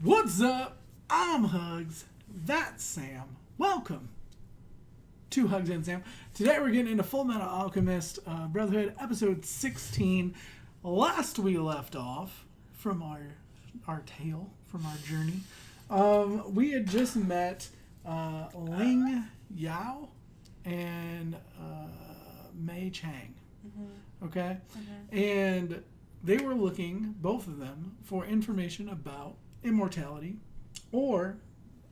What's up? I'm HUGZ. That's Sam. Welcome to HUGZ. Today we're getting into Fullmetal Alchemist Brotherhood episode 16. Last we left off from our tale, from our journey, we had just met Ling Yao and Mei Chang. Mm-hmm. Okay? Mm-hmm. And they were looking, both of them, for information about immortality, or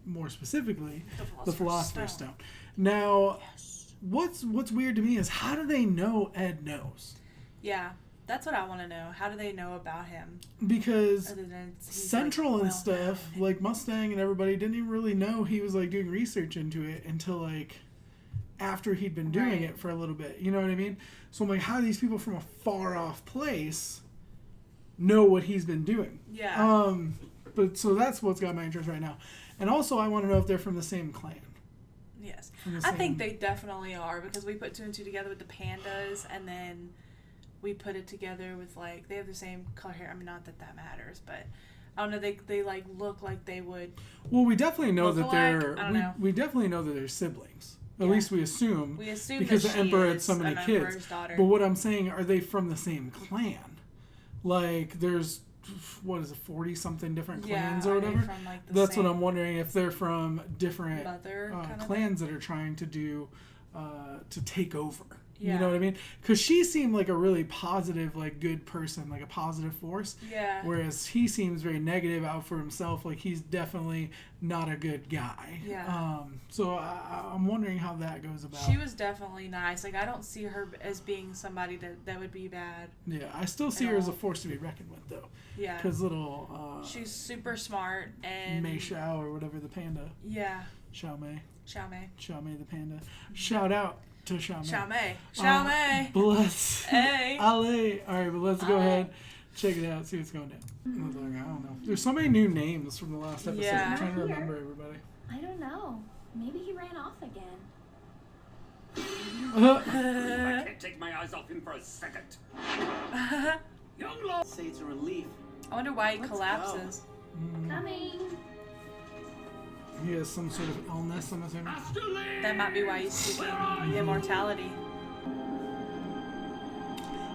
more specifically, the Philosopher's Stone. Now, yes. What's weird to me is, how do they know Ed knows? Yeah, that's what I want to know. How do they know about him? Because Central like, and stuff, like Mustang and everybody, didn't even really know he was like doing research into it until like after he'd been doing it for a little bit. You know what I mean? So I'm like, how do these people from a far off place know what he's been doing? Yeah. But so that's what's got my interest right now. And also I want to know if they're from the same clan. Yes. I think they definitely are, because we put two and two together with the pandas, and then we put it together with like, they have the same color hair. I mean, not that matters, but I don't know, they like look like they would. Well, we definitely know that they're we definitely know that they're siblings. At least we assume because the Emperor had so many kids. But what I'm saying, are they from the same clan? Like, there's, what is it, 40-something different clans or whatever? From, like, that's what I'm wondering, if they're from different clans that are trying to do, to take over. Yeah. You know what I mean? Because she seemed like a really positive, like, good person, like a positive force. Yeah. Whereas he seems very negative, out for himself. Like, he's definitely not a good guy. Yeah. So I'm wondering how that goes about. She was definitely nice. Like, I don't see her as being somebody that would be bad. Yeah, I still see her as a force to be reckoned with, though. Yeah. Because little... she's super smart, and... Mei Xiao, or whatever, the panda. Yeah. Xiao Mei the panda. Mm-hmm. Shout out to Xiao Mei. Xiao Mei. Bless. Hey. Ale. Alright, but let's go ahead, check it out, see what's going down. I don't know. There's so many new names from the last episode. Yeah. I'm trying to remember everybody. I don't know. Maybe he ran off again. I can't take my eyes off him for a second. Young lord. Say it's a relief. I wonder why he collapses. Coming. He has some sort of illness, I'm assuming. That might be why he's seeking immortality.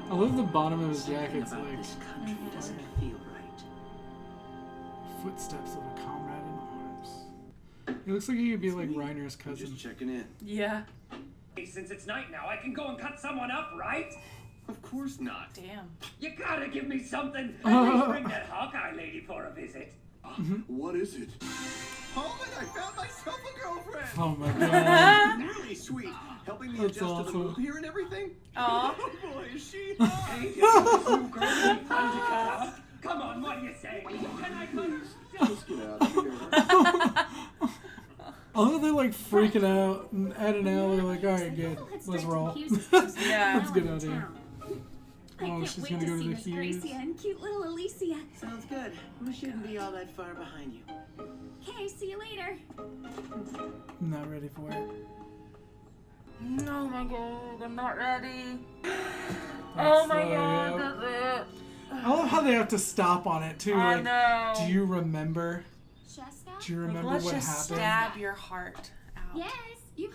I love the bottom of his jacket. It's like this country doesn't feel right. Footsteps of a Comrade-in-Arms. He looks like he could be like Reiner's cousin. Just checking in. Yeah. Since it's night now, I can go and cut someone up, right? Of course not. Damn. You gotta give me something. At least bring that Hawkeye lady for a visit. What is it? Hold it! I found myself a girlfriend! Oh my god. Really sweet. Helping me That's adjust awesome. to the move here and everything. Aw. Oh boy, is she Hey, you new girl, you fun to cut up? Come on, what do you say? Can I come? Let's get out of here. Although they're like freaking out, and Ed and Al are like, alright, good. Let's roll. Yeah. Let's get out of here. I can't she's wait gonna to go to see the Miss Hughes. Gracia and cute little Alicia. Sounds good. We shouldn't be all that far behind you. Okay, see you later. I'm not ready for it. Oh my god, I'm not ready. Oh my god, that's it. I love how they have to stop on it too. I like, know. do you remember? Jessica? Do you remember Let's what just happened? stab your heart out. Yes.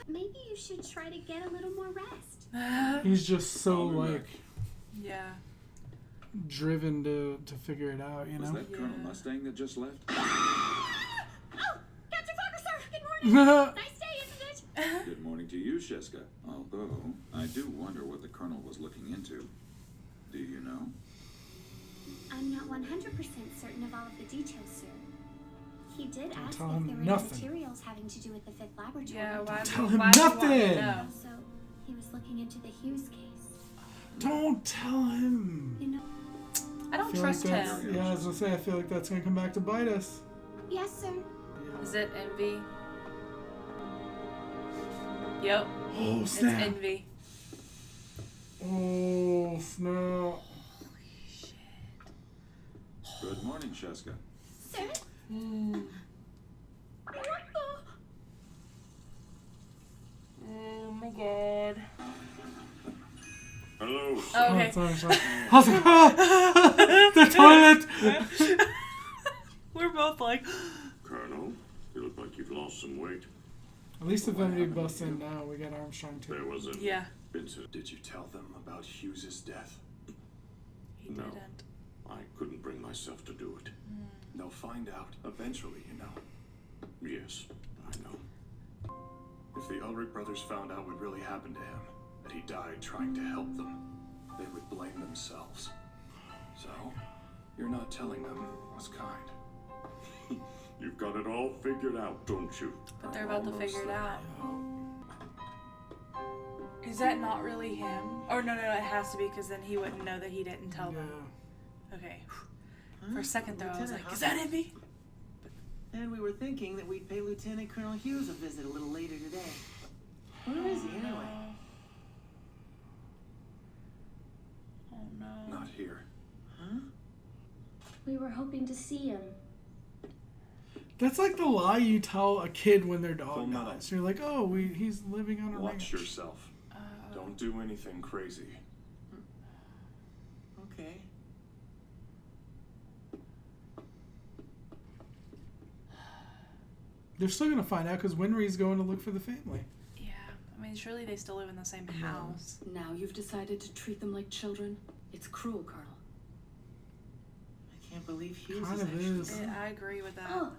Maybe you should try to get a little more rest. He's just so like Yeah. driven to figure it out, you know? Was that Colonel Mustang that just left? Oh! Captain Parker, sir! Good morning! Nice day, isn't it? Good morning to you, Sheska. Although, I do wonder what the Colonel was looking into. Do you know? I'm not 100% certain of all of the details, sir. He did ask if there tell were him any nothing. materials having to do with the fifth laboratory. Yeah, why Tell him why do you want to nothing! know? So, he was looking into the Hughes case. Don't tell him. You know? I don't feel trust like that's, him. Yeah, I was gonna say, I feel like that's gonna come back to bite us. Yes, sir. Is it envy? Yep. Oh, It's snap. envy. Oh, snap. Good morning, Sheska. Sir? Oh my god. Hello. Oh, okay. Oh, sorry. I was like, the toilet! We're both like, Colonel, you look like you've lost some weight. At least if MD busts in now, we got Armstrong too. There was an yeah, incident. Did you tell them about HUGZ's death? he No. didn't. I couldn't bring myself to do it. They'll find out eventually, you know. Yes, I know. If the Ulrich brothers found out what really happened to him, that he died trying to help them, they would blame themselves. So, you're not telling them was kind. You've got it all figured out, don't you? But they're about to figure it out. Is that not really him? Or no, it has to be, because then he wouldn't know that he didn't tell them. Okay. For a second though, I was like, is that Envy? And we were thinking that we'd pay Lieutenant Colonel Hughes a visit a little later today. Where is he anyway? Oh no. Not here. Huh? We were hoping to see him. That's like the lie you tell a kid when their dog Fullmetal. dies. You're like, oh, he's living on a Watch ranch. yourself. Don't do anything crazy. Okay. They're still gonna find out because Winry's going to look for the family. Yeah. I mean, surely they still live in the same house. Now you've decided to treat them like children? It's cruel, Colonel. I can't believe Hughes Kind is of actually... is. I agree with that. Oh,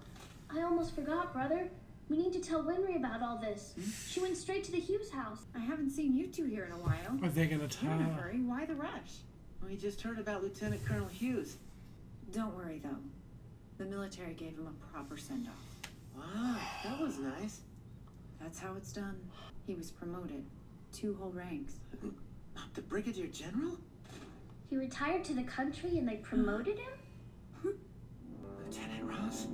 I almost forgot, brother. We need to tell Winry about all this. She went straight to the Hughes house. I haven't seen you two here in a while. Are they gonna tell? You're in a hurry. Why the rush? We just heard about Lieutenant Colonel Hughes. Don't worry, though. The military gave him a proper send-off. Wow, that was nice. That's how it's done. He was promoted. 2 whole ranks. The Brigadier General? He retired to the country and they promoted him? Lieutenant Ross?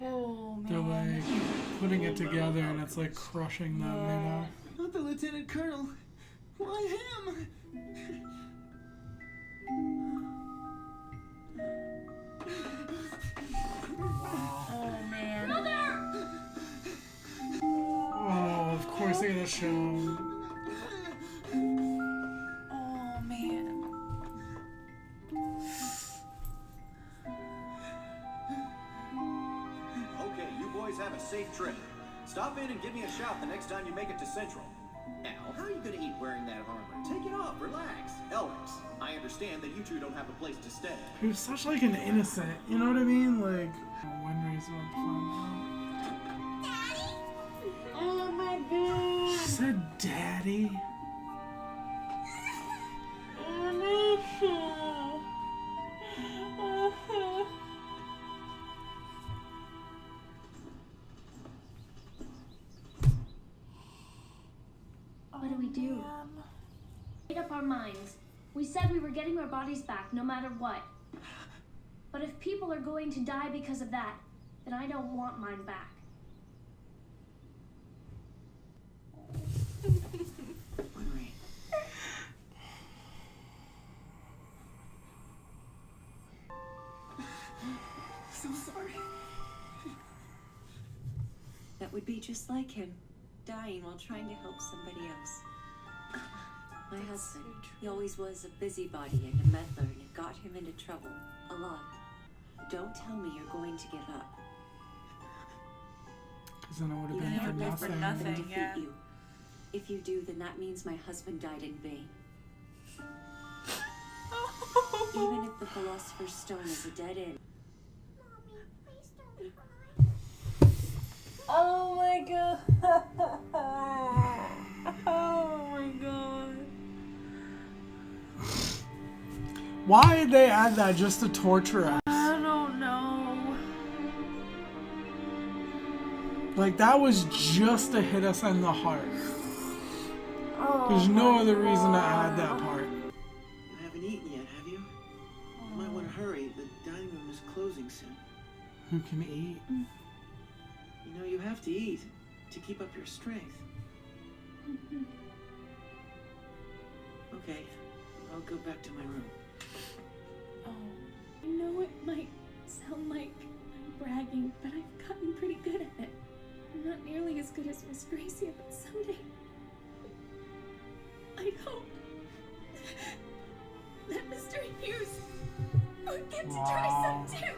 Oh They're man. like putting it together and it's like crushing them, you know? Not the Lieutenant Colonel. Why him? Oh man. Oh, of course they're gonna show him. Oh man. Okay, you boys have a safe trip. Stop in and give me a shout the next time you make it to Central. Now, how are you gonna eat wearing that armor? Take it off, relax. Alex, I understand that you two don't have a place to stay. He was such like an innocent, you know what I mean? Like, Winry's about to find out. Oh my god. She said daddy. What do we do? Made up our minds. We said we were getting our bodies back no matter what. But if people are going to die because of that, then I don't want mine back. Winry. So sorry. That would be just like him. Dying while trying to help somebody else. My husband, he always was a busybody and a meddler, and it got him into trouble. A lot. Don't tell me you're going to give up. Because then it would have Even if been it meant for for nothing. nothing, defeat yeah. you. If you do, then that means my husband died in vain. Even if the Philosopher's Stone is a dead end. Mommy, please don't cry. Oh my god. Oh my god. Why did they add that just to torture us? I don't know. Like, that was just to hit us in the heart. Oh, There's no my other reason to God. add that part. You haven't eaten yet, have you? You might want to hurry. The dining room is closing soon. Who can eat? You know, you have to eat to keep up your strength. Okay, I'll go back to my room. I know it might sound like I'm bragging, but I've gotten pretty good at it. I'm not nearly as good as Miss Gracia, but someday I hope try some too.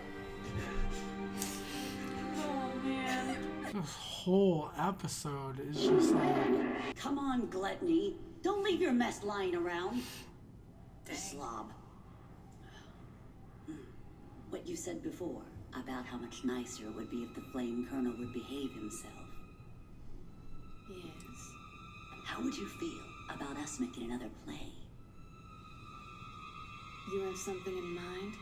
Oh man. This whole episode is just like... Come on, Gluttony. Don't leave your mess lying around. Slob. What you said before about how much nicer it would be if the Flame Colonel would behave himself. Yes. How would you feel about us making another play? You have something in mind?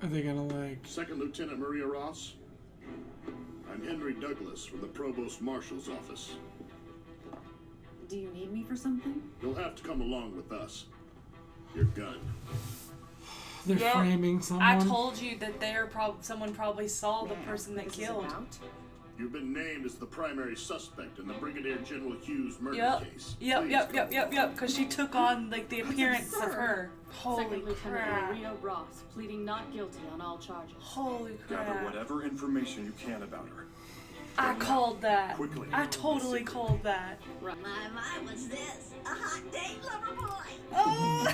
Are they gonna like... Second Lieutenant Maria Ross. I'm Henry Douglas from the Provost Marshal's office. Do you need me for something? You'll have to come along with us. Your gun. They're Yep. framing someone. I told you that someone probably saw the person that killed. You've been named as the primary suspect in the Brigadier General Hughes murder case. Yep. Because she took on like the appearance of her. Holy Second Lieutenant crap. Maria Ross, pleading not guilty on all charges. Holy crap. Gather whatever information you can about her. I called that. Quickly. I totally called that. My, what's this? A hot date lover boy? Oh!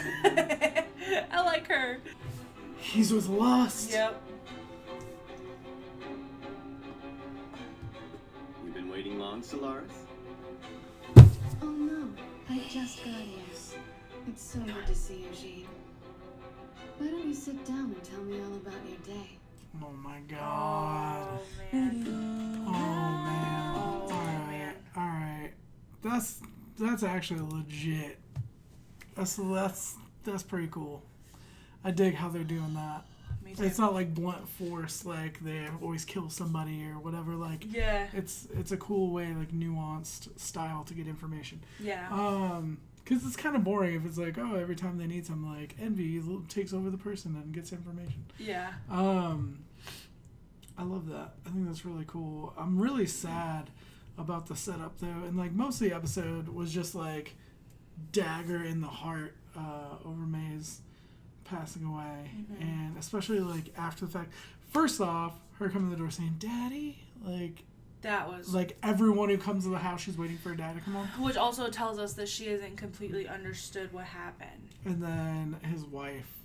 I like her. He's with Lust. Yep. You've been waiting long, Solaris? Oh no, I just got here. It's so good to see you, Jean. Why don't you sit down and tell me all about your day? Oh my god. Oh man. Alright. That's actually legit. That's pretty cool. I dig how they're doing that. Me too. It's not like blunt force, like they always kill somebody or whatever. Like, Yeah. it's a cool way, like nuanced style to get information. Yeah. Because it's kind of boring if it's like, oh, every time they need something, like Envy takes over the person and gets information. Yeah. I love that. I think that's really cool. I'm really sad about the setup though, and like most of the episode was just like dagger in the heart over Maze passing away, and especially like after the fact. First off, her coming to the door saying "Daddy," like That was like everyone who comes to the house, she's waiting for her dad to come home. Which also tells us that she hasn't completely understood what happened. And then his wife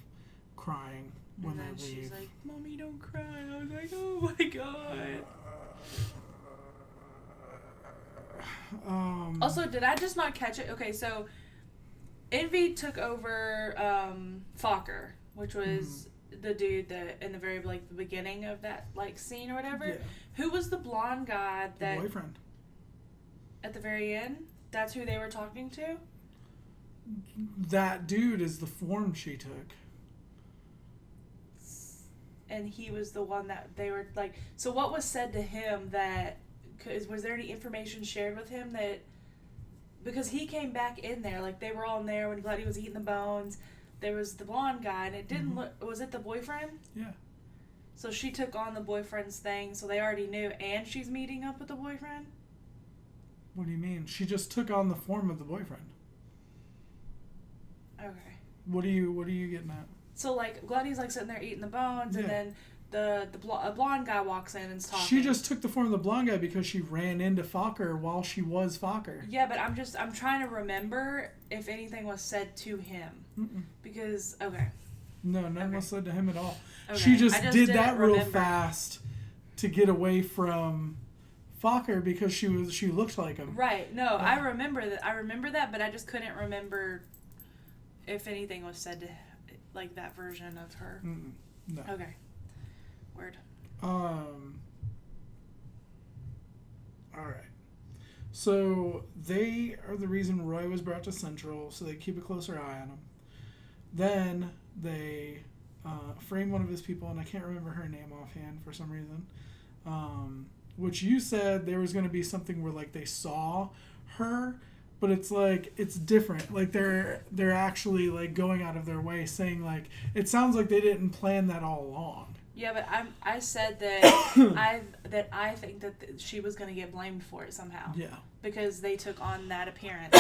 crying when And then they leave. she's like, "Mommy, don't cry." I was like, "Oh my god." Also, did I just not catch it? Okay, so Envy took over Fokker, which was the dude that in the very like the beginning of that like scene or whatever. Yeah. Who was the blonde guy The that boyfriend. at the very end? That's who they were talking to? That dude is the form she took. And he was the one that they were like. So what was said to him that? Was there any information shared with him that? Because he came back in there, like they were all in there when Gladdy was eating the bones. There was the blonde guy, and it didn't look. Was it the boyfriend? Yeah. So she took on the boyfriend's thing, so they already knew, and she's meeting up with the boyfriend. What do you mean? She just took on the form of the boyfriend. Okay. What are you getting at? So like Gladdy's like sitting there eating the bones, and then a blonde guy walks in and's talking. She just took the form of the blonde guy because she ran into Fokker while she was Fokker. Yeah, but I'm trying to remember if anything was said to him. Because No, nothing was said to him at all. Okay. She just I did didn't that real remember. fast to get away from Fokker because she looked like him. Right. No, I remember that, but I just couldn't remember if anything was said to like that version of her. No. Okay. Word. All right. So they are the reason Roy was brought to Central, so they keep a closer eye on him. Then they frame one of his people, and I can't remember her name offhand for some reason. Which you said there was going to be something where like they saw her, but it's like it's different. Like they're actually like going out of their way, saying like it sounds like they didn't plan that all along. Yeah, but I said that I think that she was going to get blamed for it somehow. Yeah. Because they took on that appearance.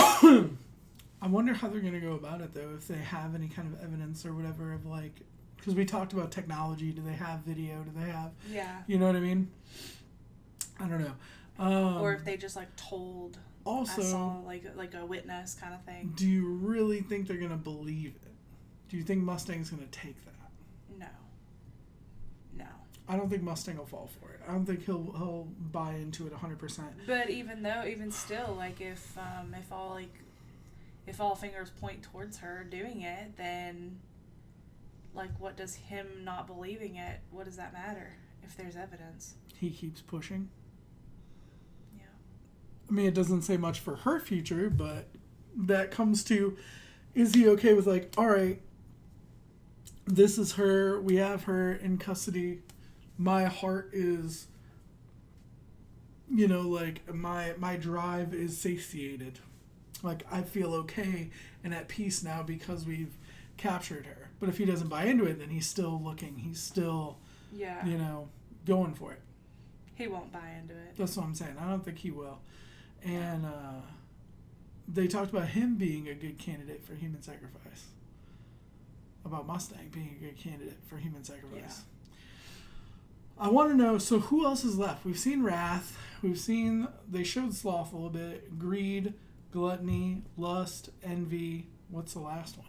I wonder how they're going to go about it, though, if they have any kind of evidence or whatever of, like... Because we talked about technology. Do they have video? Do they have... Yeah. You know what I mean? I don't know. Or if they just, like, told... Also... I saw, like a witness kind of thing. Do you really think they're going to believe it? Do you think Mustang's going to take that? No. No. I don't think Mustang will fall for it. I don't think he'll buy into it 100%. But even still, like if all fingers point towards her doing it, then like what does him not believing it? What does that matter if there's evidence? He keeps pushing. Yeah. I mean, it doesn't say much for her future, but that comes to, is he okay with like, all right, this is her, we have her in custody, my heart is, you know, like my drive is satiated. Like I feel okay and at peace now because we've captured her. But if he doesn't buy into it, then he's still looking. He's still, you know, going for it. He won't buy into it. That's what I'm saying. I don't think he will. And they talked about him being a good candidate for human sacrifice. About Mustang being a good candidate for human sacrifice. Yeah. I want to know, so who else is left? We've seen Wrath. They showed Sloth a little bit. Greed, Gluttony, Lust, Envy. What's the last one?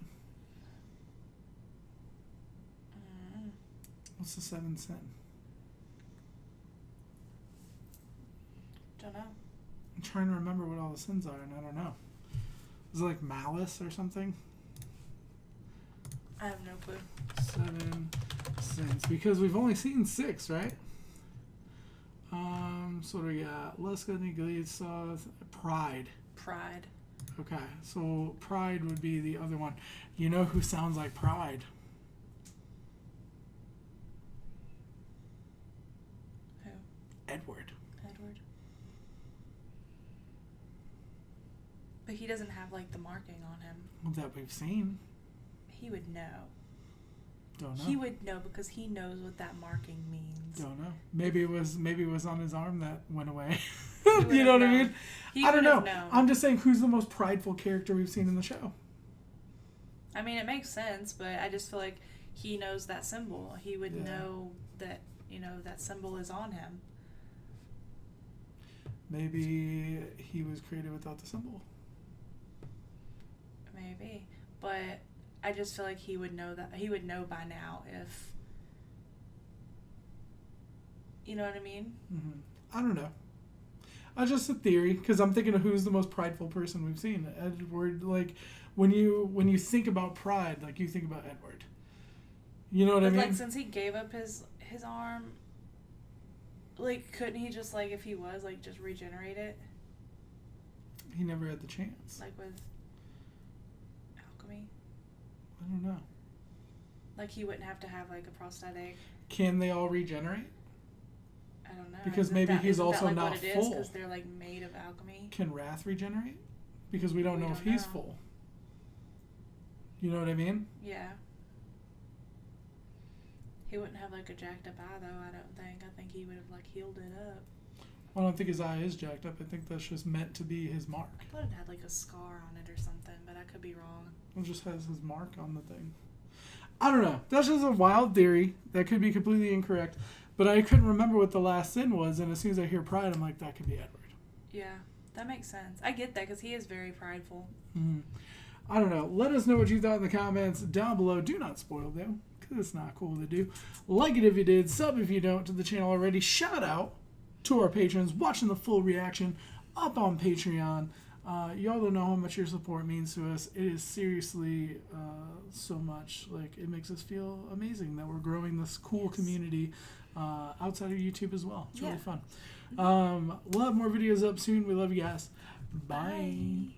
What's the seventh sin? Don't know. I'm trying to remember what all the sins are, and I don't know. Is it like malice or something? I have no clue. 7 sins. Because we've only seen 6, right? So what do we got? Lust, Gluttony, Greed, Sloth, Pride. Pride. Okay, so Pride would be the other one. You know who sounds like Pride? Who? Edward. Edward. But he doesn't have like the marking on him. That we've seen. He would know. Don't know. He would know because he knows what that marking means. Don't know. Maybe it was on his arm that went away. You know what I mean? I don't know. I'm just saying, who's the most prideful character we've seen in the show? I mean, it makes sense, but I just feel like he knows that symbol. He would know that, you know, that symbol is on him. Maybe he was created without the symbol. Maybe. But I just feel like he would know that. He would know by now if... You know what I mean? Mm-hmm. I don't know. Just a theory, because I'm thinking of who's the most prideful person we've seen. Edward, like, when you think about pride, like, you think about Edward. You know what I mean? Like, since he gave up his arm, like, couldn't he just, like, if he was, like, just regenerate it? He never had the chance. Like, with alchemy? I don't know. Like, he wouldn't have to have, like, a prosthetic. Can they all regenerate? I don't know. Because maybe he's also not full. Because they're like made of alchemy. Can Wrath regenerate? Because we don't know if he's full. You know what I mean? Yeah. He wouldn't have like a jacked up eye though, I don't think. I think he would have like healed it up. Well, I don't think his eye is jacked up. I think that's just meant to be his mark. I thought it had like a scar on it or something, but I could be wrong. It just has his mark on the thing. I don't know. That's just a wild theory. That could be completely incorrect. But I couldn't remember what the last sin was, and as soon as I hear Pride, I'm like, that could be Edward. Yeah, that makes sense. I get that, because he is very prideful. Mm-hmm. I don't know. Let us know what you thought in the comments down below. Do not spoil, though, because it's not cool to do. Like it if you did. Sub if you don't to the channel already. Shout out to our patrons watching the full reaction up on Patreon. Y'all don't know how much your support means to us. It is seriously so much. Like, it makes us feel amazing that we're growing this cool community outside of YouTube as well. It's really fun. We'll have more videos up soon. We love you guys. Bye.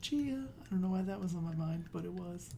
Chia. I don't know why that was on my mind, but it was.